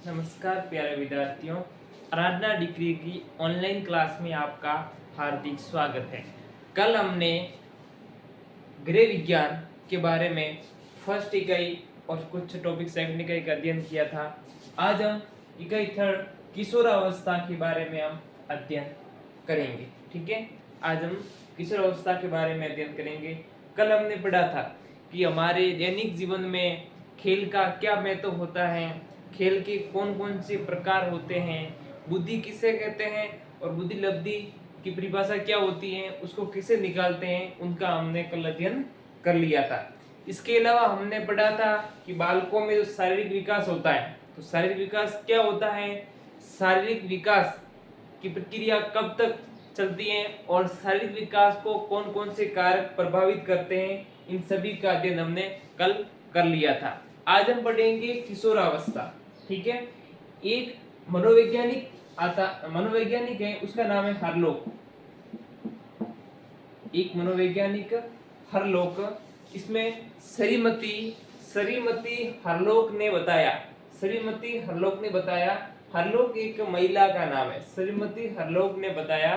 नमस्कार प्यारे विद्यार्थियों, आराधना डिग्री की ऑनलाइन क्लास में आपका हार्दिक स्वागत है। कल हमने गृह विज्ञान के बारे में फर्स्ट इकाई और कुछ टॉपिक सेकंड इकाई का अध्ययन किया था। आज हम इकाई थर्ड किशोरावस्था के बारे में हम अध्ययन करेंगे। ठीक है, आज हम किशोरावस्था के बारे में अध्ययन करेंगे। कल हमने पढ़ा था कि हमारे दैनिक जीवन में खेल का क्या महत्व होता है, खेल के कौन कौन से प्रकार होते हैं, बुद्धि किसे कहते हैं और बुद्धि लब्धि की परिभाषा क्या होती है, उसको किसे निकालते हैं, उनका हमने कल अध्ययन कर लिया था। इसके अलावा हमने पढ़ा था कि बालकों में जो शारीरिक विकास होता है, तो शारीरिक विकास क्या होता है, शारीरिक विकास की प्रक्रिया कब तक चलती है और शारीरिक विकास को कौन कौन से कारक प्रभावित करते हैं, इन सभी का अध्ययन हमने कल कर लिया था। आज हम पढ़ेंगे किशोरावस्था। ठीक है, एक मनोवैज्ञानिक है, उसका नाम है हरलोक। एक मनोवैज्ञानिक हरलोक, इसमें श्रीमती हरलोक ने बताया, हरलोक एक महिला का नाम है। श्रीमती हरलोक ने बताया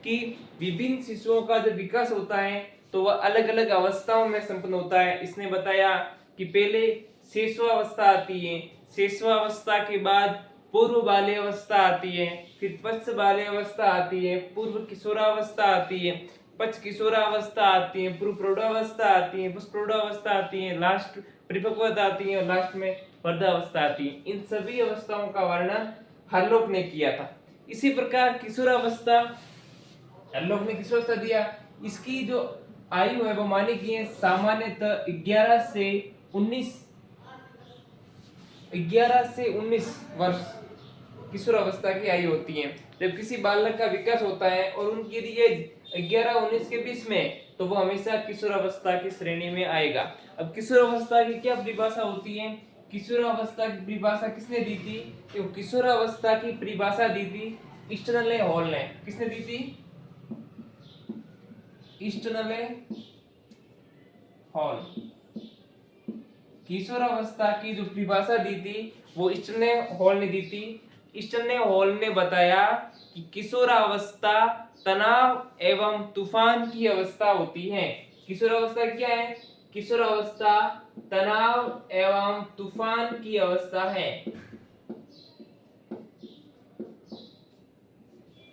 कि विभिन्न शिशुओं का जो विकास होता है तो वह अलग अलग अवस्थाओं में संपन्न होता है। इसने बताया कि पहले शिशुअवस्था आती है, शिशुअवस्था के बाद पूर्व बाल्यावस्था आती है, फिर पश्च बाल्यावस्था आती है, पूर्व किशोरावस्था आती है, पश्च किशोरावस्था आती है, पूर्व प्रौढ़ावस्था आती है, पुष्प प्रौढ़ावस्था आती है, लास्ट परिपक्वता आती है और लास्ट में वृद्धावस्था आती है। इन सभी अवस्थाओं का वर्णन हरलोक ने किया था। इसी प्रकार किशोरावस्था, हरलोक ने किशोरावस्था दिया, इसकी जो आयु है वो मानी गई है सामान्यतः 11 से 19 वर्ष किशोरावस्था की आयु होती है। जब किसी बालक का विकास होता है और उनकी एज 11-19 के बीच में, तो वो हमेशा किशोरावस्था की श्रेणी में आएगा। अब किशोरावस्था की क्या परिभाषा होती है, किशोरावस्था की परिभाषा किसने दी थी, तो किशोरावस्था की परिभाषा दी थी ईस्टर्नले हॉल ने। किसने दी थी? ईस्टर्नले हॉल। किशोरावस्था की जो परिभाषा दी थी वो ईस्टर्नले हॉल ने दी थी। ईस्टर्नले हॉल ने बताया कि किशोरावस्था तनाव एवं तूफान की अवस्था होती है। किशोरावस्था क्या है? किशोरावस्था तनाव एवं तूफान की अवस्था है।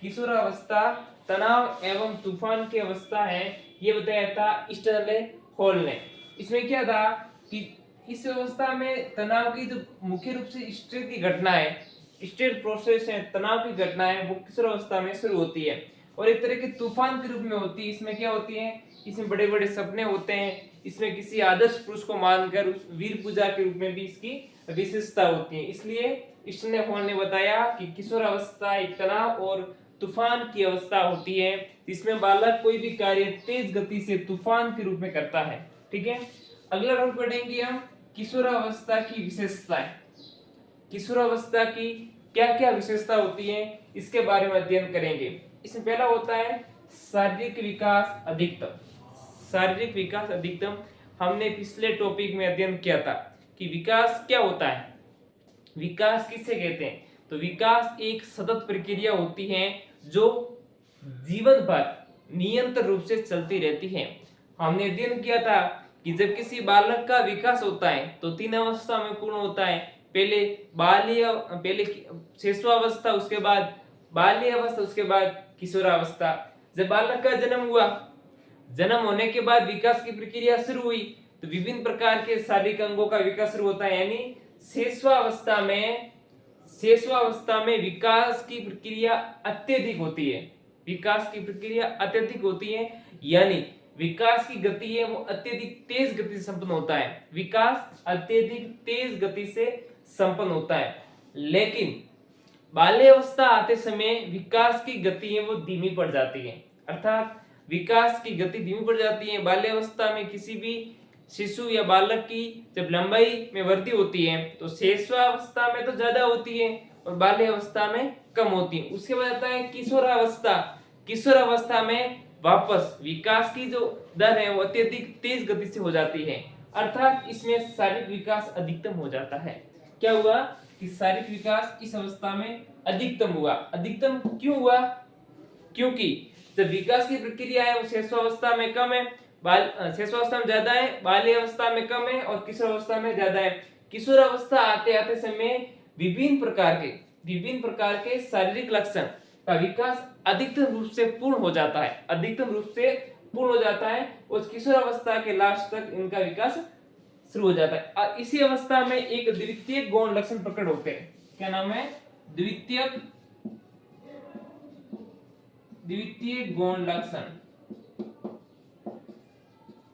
किशोरावस्था तनाव एवं तूफान की अवस्था है, ये बताया था ईस्टर्नले हॉल ने। इसमें क्या था कि इस अवस्था में तनाव की जो मुख्य रूप से स्ट्रेस की घटना है, स्ट्रेस प्रोसेस है, तनाव की घटना है, वो किशोरावस्था में शुरू होती है और एक तरह के तूफान के रूप में होती है। इसमें क्या होती है, इसमें बड़े बड़े सपने होते हैं, इसमें किसी आदर्श पुरुष को मानकर उस वीर पूजा के रूप में भी इसकी विशेषता होती है। इसलिए ईस्टर्नले हॉल ने बताया कि किशोरावस्था एक तनाव और तूफान की अवस्था होती है, जिसमें बालक कोई भी कार्य तेज गति से तूफान के रूप में करता है। ठीक है, अगला राउंड पढ़ेंगे हम किशोरावस्था की विशेषताएं। किशोरावस्था की क्या क्या विशेषता होती है, इसके बारे में अध्ययन करेंगे। इसमें पहला होता है शारीरिक विकास अधिकतम। शारीरिक विकास अधिकतम हमने पिछले टॉपिक में अध्ययन किया था कि विकास क्या होता है, विकास किसे कहते हैं। तो विकास एक सतत प्रक्रिया होती है जो जीवन भर निरंतर रूप से चलती रहती है। हमने अध्ययन किया था कि जब किसी बालक का विकास होता है तो 3 अवस्था में पूर्ण होता है। पहले शिशुअवस्था, उसके बाद बाल्य अवस्था, उसके बाद किशोरावस्था। जब बालक का जन्म हुआ, जन्म होने के बाद विकास की प्रक्रिया शुरू हुई तो विभिन्न प्रकार के शारीरिक अंगों का विकास शुरू होता है। यानी शिशुअवस्था में विकास की प्रक्रिया अत्यधिक होती है। विकास की प्रक्रिया अत्यधिक होती है, यानी विकास की गति है वो अत्यधिक तेज गति से संपन्न होता है। विकास अत्यधिक तेज गति से संपन्न होता है, लेकिन बाल्यावस्था आते समय विकास की गति है वो धीमी पड़ जाती है। अर्थात विकास की गति धीमी पड़ जाती है। बाल्यावस्था में किसी भी शिशु या बालक की जब लंबाई में वृद्धि होती है तो शिशुअवस्था में तो ज्यादा होती है और बाल्यावस्था में कम होती है। उसके बाद आता है किशोरावस्था। किशोरावस्था में वापस विकास की जो दर है वो अत्यधिक तेज गति से हो जाती है, अर्थात इसमें शारीरिक विकास अधिकतम हो जाता है। क्या हुआ कि कि शारीरिक विकास इस अवस्था में अधिकतम हुआ। अधिकतम क्यों हुआ? क्योंकि जब विकास की प्रक्रिया है वो शिशुअवस्था में कम है, शिशुअवस्था में ज्यादा है, बाल्य अवस्था में कम है और किशोरावस्था में ज्यादा है। किशोरावस्था आते आते समय विभिन्न प्रकार के शारीरिक लक्षण का विकास अधिकतम रूप से पूर्ण हो जाता है, अधिकतम रूप से पूर्ण हो जाता है और किशोरावस्था के लास्ट तक इनका विकास शुरू हो जाता है। और इसी अवस्था में एक द्वितीयक गौण लक्षण प्रकट होते हैं। क्या नाम है? द्वितीयक गौण लक्षण।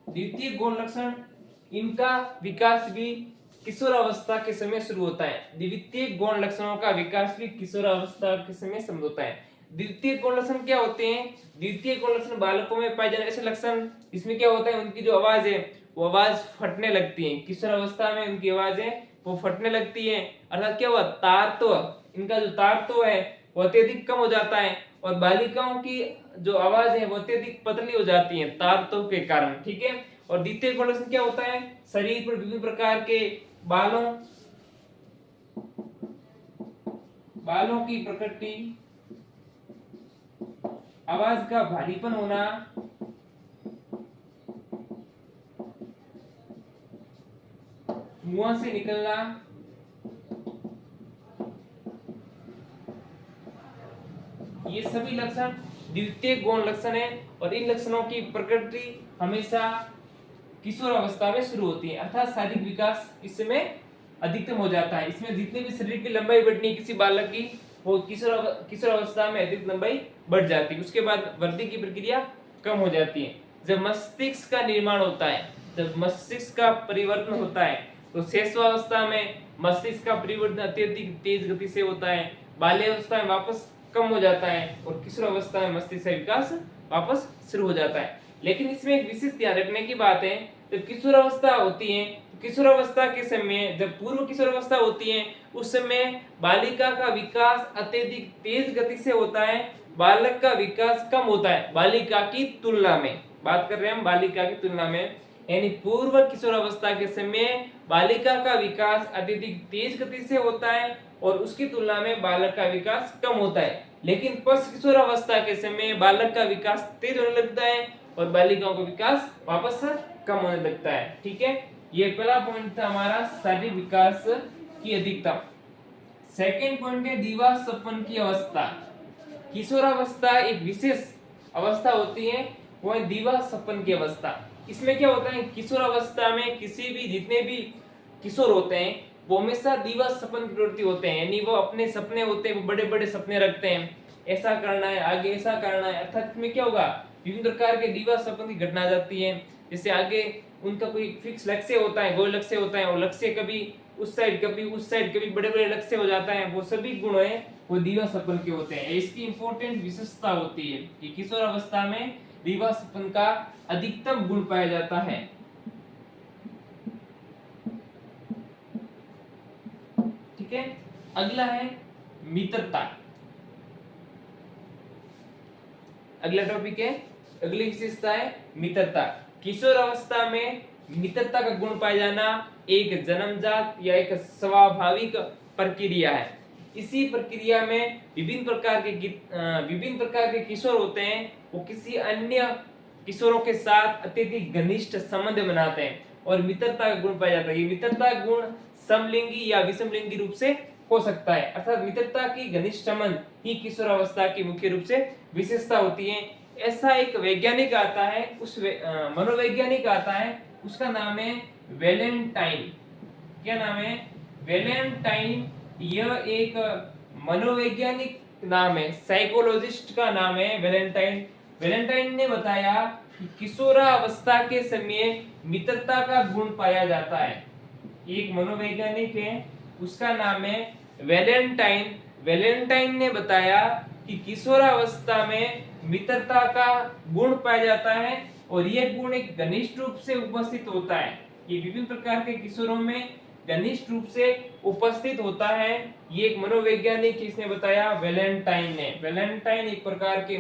द्वितीय गौण लक्षण, इनका विकास भी किशोरावस्था के समय शुरू होता है। द्वितीय गौण लक्षणों का विकास भी किशोरावस्था के समय शुरू होता है। द्वितीय गौण लक्षण क्या होते हैं? द्वितीय गौण लक्षण बालकों में पाए जाने ऐसे लक्षण इसमें क्या होता है, उनकी जो आवाज है वो आवाज फटने लगती है। किशोरावस्था में उनकी आवाजें वो फटने लगती है, अर्थात क्या हुआ, तारत्व, इनका जो तारत्व है वो अत्यधिक कम हो जाता है और बालिकाओं की जो आवाज है वो अत्यधिक पतली हो जाती है तारत्व के कारण। ठीक है। और द्वितीय गौण लक्षण क्या होता है? शरीर पर विभिन्न प्रकार के बालों की प्रकृति, आवाज का भारीपन होना, मुंह से निकलना, ये सभी लक्षण द्वितीय गौण लक्षण है और इन लक्षणों की प्रकृति हमेशा किशोरावस्था में शुरू होती है, अर्थात शारीरिक विकास इसमें अधिकतम हो जाता है। इसमें जितनी भी शरीर की लंबाई बढ़नी है किसी बालक की, वो किशोरावस्था में अधिक लंबाई बढ़ जाती है। उसके बाद वृद्धि की प्रक्रिया कम हो जाती है। जब मस्तिष्क का निर्माण होता है, जब मस्तिष्क का परिवर्तन होता है, तो शिशुअवस्था में मस्तिष्क का परिवर्तन अत्यधिक तेज गति से होता है, बाल्यावस्था में वापस कम हो जाता है और किशोरावस्था में मस्तिष्क का विकास वापस शुरू हो जाता है। लेकिन इसमें एक विशेष ध्यान रखने की बात है, जब किशोरावस्था होती है, किशोरावस्था के समय, जब पूर्व किशोरावस्था होती है, उस समय बालिका का विकास अत्यधिक तेज गति से होता है, बालक का विकास कम होता है बालिका की तुलना में। बात कर रहे हैं हम बालिका की तुलना में, यानी पूर्व किशोरावस्था के समय बालिका का विकास अत्यधिक तेज गति से होता है और उसकी तुलना में बालक का विकास कम होता है। लेकिन पश्च किशोरावस्था के समय बालक का विकास तेज होने लगता है और बालिकाओं का विकास वापस कम होने लगता है। ठीक है, ये पहला पॉइंट था हमारा शारीरिक विकास की अधिकता। सेकेंड पॉइंट है दीवा सपन की अवस्था। किशोरावस्था एक विशेष अवस्था होती है, वो है दीवा सपन की अवस्था। इसमें क्या होता है, किशोरावस्था में किसी भी जितने भी किशोर होते हैं वो हमेशा दीवा सपन की प्रवृत्ति होते हैं, यानी वो अपने सपने होते हैं, वो बड़े बड़े सपने रखते हैं, ऐसा करना है, आगे ऐसा करना है। अर्थात इसमें क्या होगा, विभिन्न प्रकार के दीवा सपन की घटना जाती है। जैसे आगे उनका कोई फिक्स लक्ष्य होता है, गोल लक्ष्य होता है, और लक्ष्य कभी उस साइड कभी उस साइड, कभी बड़े बड़े लक्ष्य हो जाता है। वो सभी गुण है वो दीवा सपन के होते हैं। इसकी इंपॉर्टेंट विशेषता होती है कि किशोरावस्था में दीवा सपन का अधिकतम गुण पाया जाता है। ठीक है, अगला है मित्रता। अगला टॉपिक है, अगली विशेषता है मित्रता। किशोरावस्था में मित्रता का गुण पाया जाना एक जन्मजात या एक स्वाभाविक प्रक्रिया है। इसी प्रक्रिया में विभिन्न प्रकार के किशोर होते हैं, वो किसी अन्य किशोरों के साथ अत्यधिक घनिष्ठ संबंध बनाते हैं और मित्रता का गुण पाया जाता है। ये मित्रता गुण समलिंगी या विषमलिंगी रूप से हो सकता है, अर्थात मित्रता की घनिष्ठ संबंध ही किशोरावस्था की मुख्य रूप से विशेषता होती है। ऐसा एक वैज्ञानिक आता है, मनोवैज्ञानिक आता है, उसका नाम है वैलेंटाइन। क्या नाम है? वैलेंटाइन। यह एक मनोवैज्ञानिक नाम है, साइकोलॉजिस्ट का नाम है वैलेंटाइन। वैलेंटाइन ने बताया कि किशोरावस्था के समय मित्रता का गुण पाया जाता है। एक मनोवैज्ञानिक है, उसका नाम है वैलेंटाइन। वैलेंटाइन ने बताया कि किशोरावस्था में मित्रता का गुण पाया जाता है और यह गुण एक घनिष्ठ रूप से उपस्थित होता है। ये विभिन्न प्रकार के किशोरों में घनिष्ठ रूप से उपस्थित होता है। ये एक मनोवैज्ञानिक इसने बताया, वैलेंटाइन ने। वैलेंटाइन एक प्रकार के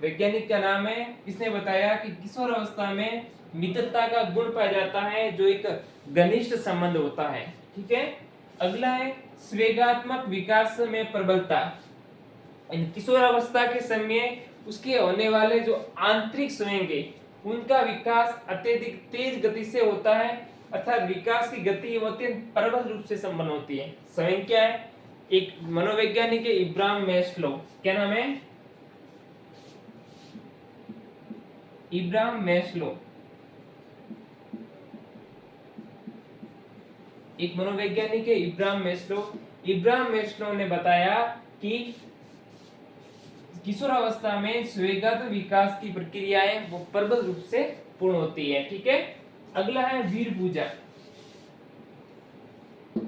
वैज्ञानिक का नाम है। इसने बताया कि किशोरावस्था में मित्रता का गुण पाया जाता है जो एक घनिष्ठ संबंध होता है। ठीक है, अगला है स्वेगात्मक विकास में प्रबलता। किशोरावस्था के समय उसके होने वाले जो आंतरिक स्वयं है उनका विकास अत्यधिक तेज गति से होता है, अर्थात विकास की गति अत्यंत प्रबल रूप से संपन्न होती है। स्वयं क्या है? एक मनोवैज्ञानिक है इब्राहिम मैस्लो। क्या नाम है? इब्राहिम मैस्लो। एक मनोवैज्ञानिक है इब्राहिम मैस्लो। इब्राहिम मैस्लो ने बताया कि किशोरावस्था में स्वेगात्मक विकास की प्रक्रियाएं वो प्रबल रूप से पूर्ण होती है। ठीक है। अगला है वीर पूजा।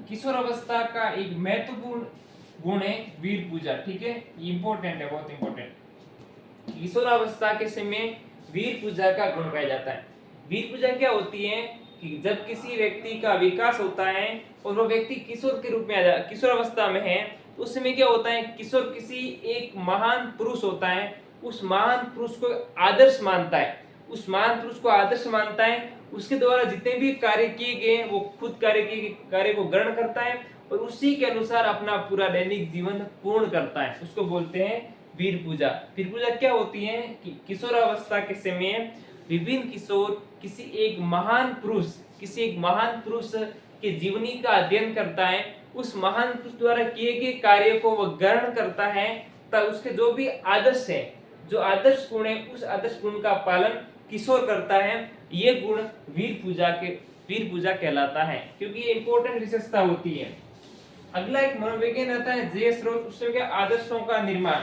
किशोरावस्था का एक महत्वपूर्ण गुण है वीर पूजा। ठीक है, इंपॉर्टेंट है, बहुत इंपॉर्टेंट। किशोरावस्था के समय वीर पूजा का गुण पाया जाता है। वीर पूजा क्या होती है कि जब किसी व्यक्ति का विकास होता है और वो व्यक्ति किशोर के रूप में किशोरावस्था में है, तो उस समय क्या होता है, किशोर किसी एक महान पुरुष होता है, उस महान पुरुष को आदर्श मानता है, उस महान पुरुष को आदर्श मानता है, उसके द्वारा जितने भी कार्य किए गए वो खुद कार्य को ग्रहण करता है और उसी के अनुसार अपना पूरा दैनिक जीवन पूर्ण करता है। उसको बोलते हैं वीर पूजा। वीर पूजा क्या होती है कि किशोरावस्था के समय विभिन्न किशोर किसी एक महान पुरुष के जीवनी का अध्ययन करता है, उस महान पुरुष द्वारा किए गए कार्य को वह ग्रहण करता है, तब उसके जो भी आदर्श है, जो आदर्श गुण है, उस आदर्श गुण का पालन किशोर करता है। ये गुण वीर पूजा कहलाता है, क्योंकि ये इंपॉर्टेंट विशेषता होती है। अगला एक मनोविज्ञान आता है जे.एस. रोज। उसमें क्या आदर्शों का निर्माण,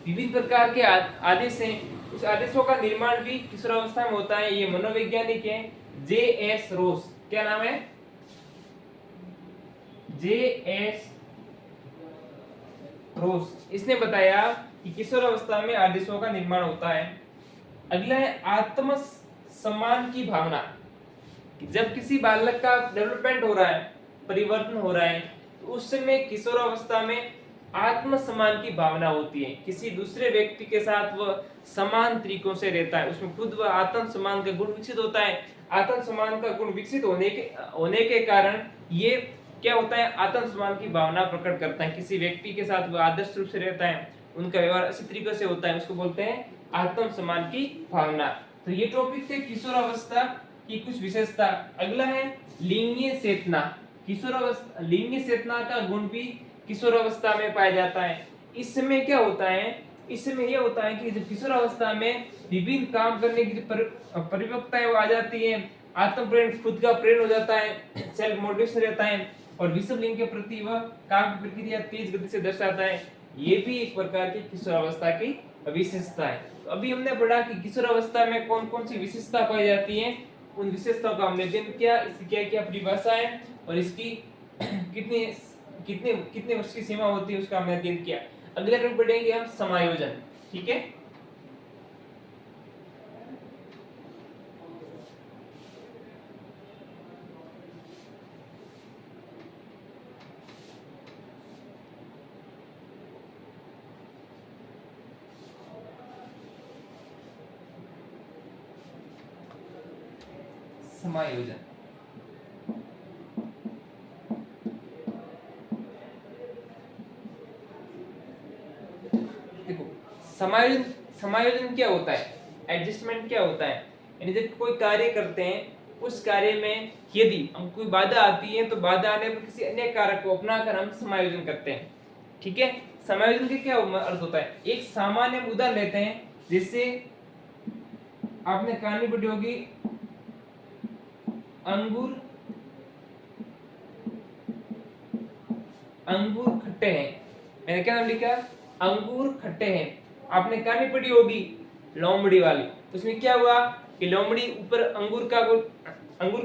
विभिन्न प्रकार के आदेश हैं, उस आदेशों का निर्माण भी किशोरावस्था में होता है। ये मनोवैज्ञानिक है जे.एस. रोज। क्या नाम है? जे.एस. रोज। इसने बताया कि किशोरावस्था में आदेशों का निर्माण होता है। अगला है आत्म सम्मान की भावना। जब किसी बालक का डेवलपमेंट हो रहा है, परिवर्तन हो रहा है, तो उस समय किशोरावस्था में आत्म सम्मान की भावना होती है। किसी दूसरे व्यक्ति के साथ वह समान तरीकों से रहता है, उसमें खुद वह आत्म सम्मान का गुण विकसित होता है। आत्म सम्मान का गुण विकसित होने के कारण ये क्या होता है, आत्म सम्मान की भावना प्रकट करता है। किसी व्यक्ति के साथ वह आदर्श रूप से रहता है, उनका व्यवहार अच्छी तरीके से होता है, उसको बोलते हैं आत्म सम्मान की भावना। तो ये टॉपिक थे किशोरावस्था की कुछ विशेषता। अगला है लिंगीय चेतना। लिंगीय चेतना का गुण भी किशोरावस्था में पाया जाता है। इस समय क्या होता है, इस समय यह होता है कि जब किशोरावस्था में विभिन्न काम करने की परिपक्वता वो आ जाती है, आत्म प्रेरण, खुद का प्रेरण हो जाता है, सेल्फ मोटिवेशन रहता है और विषम लिंग के प्रति वह काम की प्रक्रिया तेज गति से दर्शाता है। ये भी एक प्रकार की किशोरावस्था की विशेषता है। तो अभी हमने पढ़ा कि किशोरावस्था में कौन कौन सी विशेषता पाई जाती है, उन विशेषताओं का हमने अध्ययन किया, इसकी क्या क्या परिभाषा है और इसकी कितने कितने कितने वर्ष की सीमा होती है उसका हमने अध्ययन किया। अगले टॉपिक पढ़ेंगे हम समायोजन। ठीक है। समायोजन देखो, समायोजन क्या होता है, एडजस्टमेंट क्या होता है, यानी जब कोई कार्य करते हैं उस कार्य में यदि हम कोई बाधा आती है तो बाधा आने पर किसी अन्य कारक को अपनाकर हम समायोजन करते हैं। ठीक है। समायोजन का क्या अर्थ होता है, एक सामान्य उदाहरण लेते हैं, जैसे आपने कहानी पढ़ी होगी अंगूर खट्टे हैं। मैंने क्या नाम लिखा, अंगूर खट्टे हैं। आपने कहानी पढ़ी होगी लोमड़ी वाली, उसमें क्या हुआ कि लोमड़ी ऊपर अंगूर का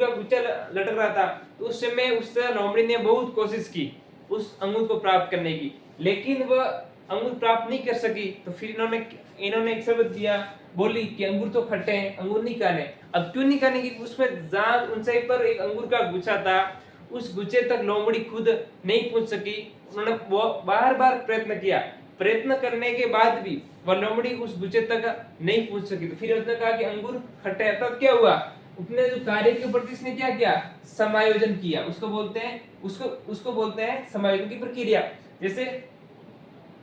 गुच्छा लटक रहा था, तो उस समय उस लोमड़ी ने बहुत कोशिश की उस अंगूर को प्राप्त करने की, लेकिन वह अंगूर प्राप्त नहीं कर सकी। तो फिर इन्होंने एक शब्द दिया, बोली कि अंगूर तो खट्टे हैं, अंगूर नहीं खाने। अब क्यों नहीं खाने की, उसमें जहां ऊंचाई पर एक अंगूर का गुच्छा था, उस गुच्छे तक लोमड़ी खुद नहीं पहुंच सकी। उन्होंने बार बार प्रयत्न किया, प्रयत्न करने के बाद भी वह लोमड़ी उस गुच्छे तक नहीं पहुंच सकी। तो फिर उसने कहा कि अंगूर खट्टे हैं। तब क्या हुआ, अपने जो कार्य के प्रति इसने क्या किया, समायोजन किया, उसको बोलते हैं उसको बोलते हैं समायोजन की प्रक्रिया। जैसे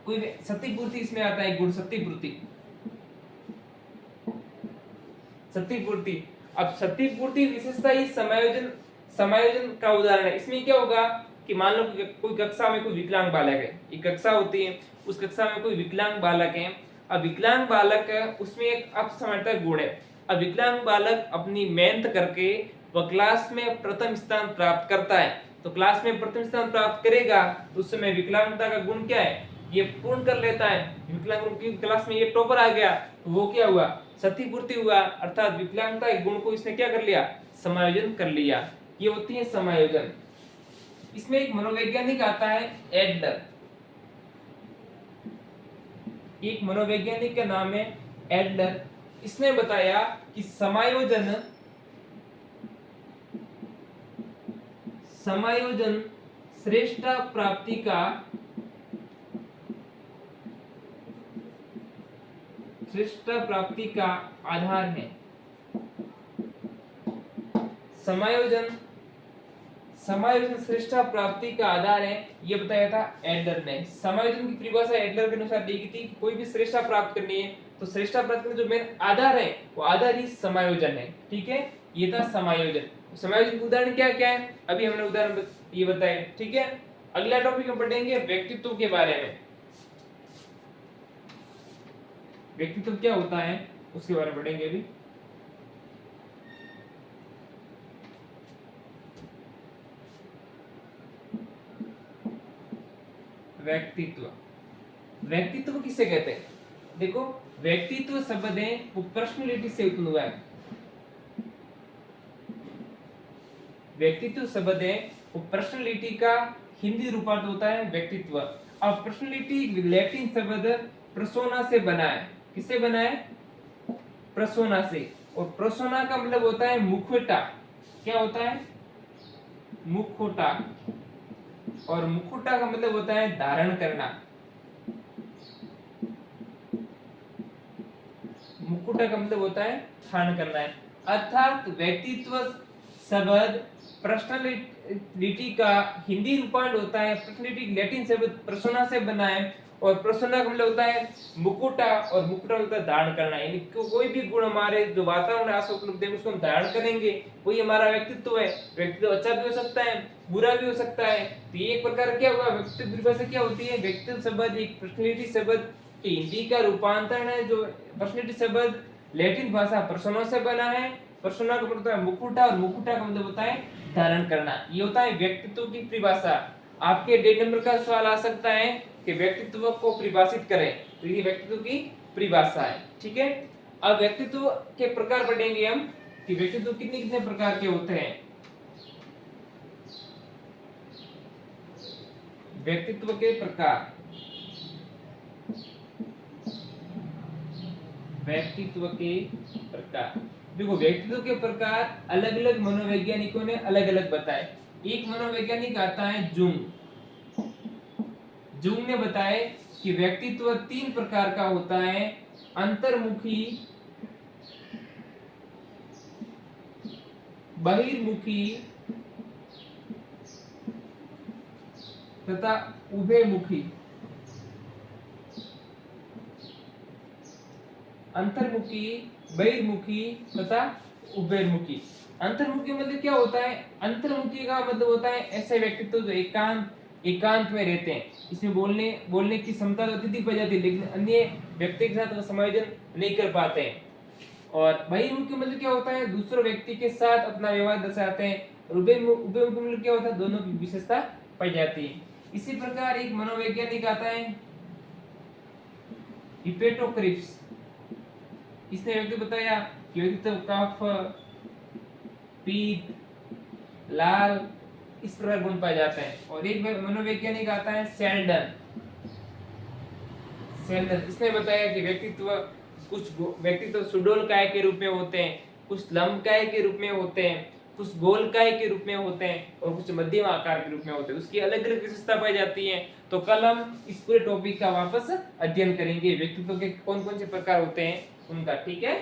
कोई क्षतिपूर्ति इसमें आता है गुण क्षतिपूर्ति। क्षतिपूर्ति, अब क्षतिपूर्ति विशेषता ही समायोजन समायोजन का उदाहरण है। इसमें क्या होगा कि मान लो कि कोई कक्षा में कोई विकलांग बालक है, एक कक्षा होती है, उस कक्षा में कोई विकलांग बालक है। अब विकलांग बालक है, उसमें एक असामर्थ्य गुण है। अब विकलांग बालक अपनी मेहनत करके वह क्लास में प्रथम स्थान प्राप्त करता है, तो क्लास में प्रथम स्थान प्राप्त करेगा तो उस समय विकलांगता का गुण क्या है, ये पूर्ण कर लेता है। विकलांग की क्लास में ये टॉपर आ गया तो वो क्या हुआ, क्षतिपूर्ति हुआ, अर्थात विकलांगता के गुण को इसने क्या कर लिया, समायोजन कर लिया। ये होती है समायोजन। इसमें एक मनोवैज्ञानिक आता है एडलर, एक मनोवैज्ञानिक का नाम है एडलर। इसने बताया कि समायोजन श्रेष्ठता प्राप्ति का आधार है। समायोजन श्रेष्ठता प्राप्ति का आधार है, ये बताया था एडलर ने। समायोजन की परिभाषा एडलर के अनुसार दी गई थी, कोई भी श्रेष्ठता प्राप्त करनी है तो श्रेष्ठता प्राप्त करने जो मेन आधार है वो आधार ही समायोजन है। ठीक है, ये था समायोजन। समायोजन के उदाहरण क्या क्या है, अभी हमने उदाहरण ये बताए। ठीक है, अगला टॉपिक हम पढ़ेंगे व्यक्तित्व के बारे में। व्यक्तित्व क्या होता है उसके बारे में पढ़ेंगे अभी। व्यक्तित्व किसे कहते हैं, देखो व्यक्तित्व शब्द है वो पर्सनैलिटी से उत्पन्न हुआ है। व्यक्तित्व शब्द है वो पर्सनैलिटी का हिंदी रूपांतर होता है व्यक्तित्व। अब पर्सनैलिटी लैटिन शब्द पर्सोना से बना है। किससे बना है, पर्सोना से। और पर्सोना का मतलब होता है मुखौटा। क्या होता है, मुखौटा। और मुखौटा का मतलब होता है धारण करना। मुखौटा का मतलब होता है धारण करना है। अर्थात व्यक्तित्व शब्द पर्सनैलिटी का हिंदी रूपांतर होता है। पर्सनैलिटी लैटिन शब्द पर्सोना से बना है और पर्सोना का मतलब होता है मुखौटा और मुखौटा होता है धारण करना। यानी कोई भी गुण हमारे जो वातावरण आस पास उपलब्ध है उसको हम धारण करेंगे, वही हमारा व्यक्तित्व है। व्यक्तित्व अच्छा भी हो सकता है, बुरा भी हो सकता है। तो ये एक प्रकार क्या हुआ, व्यक्तित्व परिभाषा क्या होती है, व्यक्तित्व शब्द एक पर्सनैलिटी शब्द के हिंदी का रूपांतरण है। जो पर्सनैलिटी शब्द लैटिन भाषा पर्सोना से बना है। पर्सोना का मतलब होता है मुखौटा और मुखौटा का मतलब होता है धारण करना। ये होता है व्यक्तित्व की परिभाषा। आपके डेढ़ नंबर का सवाल आ सकता है कि व्यक्तित्व को परिभाषित करें, तो ये व्यक्तित्व की परिभाषा है। ठीक है, अब व्यक्तित्व के प्रकार पढ़ेंगे हम कि व्यक्तित्व कितने कितने प्रकार के होते हैं। व्यक्तित्व के प्रकार, व्यक्तित्व के प्रकार। देखो व्यक्तित्व के प्रकार अलग अलग मनोवैज्ञानिकों ने अलग अलग बताए। एक मनोवैज्ञानिक आता है जुंग। जुंग ने बताया कि व्यक्तित्व 3 प्रकार का होता है, अंतर्मुखी, बहिर्मुखी तथा उभयमुखी। अंतर्मुखी, बहिर्मुखी तथा उभयमुखी। अंतर्मुखी मतलब क्या होता है, अंतर्मुखी का मतलब होता है ऐसे व्यक्तित्व जो एकांत में रहते हैं। इसमें बोलने की क्षमता तो अत्यधिक पाई जाती है, लेकिन अन्य व्यक्ति के साथ वो समायोजन नहीं कर पाते हैं। और बहिर्मुखी मतलब क्या होता है, दूसरे व्यक्ति के साथ अपना व्यवहार दर्शाते हैं। और उभयमुखी मतलब क्या होता है, दोनों की विशेषता पाई जाती है। इसी प्रकार एक मनोवैज्ञानिक आता है हिप्पोक्रेट्स। इसने व्यक्ति बताया कि व्यक्तित्व कफ, पीत, लाल इस प्रकार गुण पाए जाते हैं। और एक मनोवैज्ञानिक आता है शेल्डन। इसने बताया कि कुछ व्यक्तित्व सुडोल काय के रूप में होते हैं, कुछ लंब काय के रूप में होते हैं, कुछ गोल काय के रूप में होते हैं और कुछ मध्यम आकार के रूप में होते हैं। उसकी अलग अलग विशेषता पाई जाती है। तो कल हम इस पूरे टॉपिक का वापस अध्ययन करेंगे, व्यक्तित्व के कौन कौन से प्रकार होते हैं उनका। ठीक है।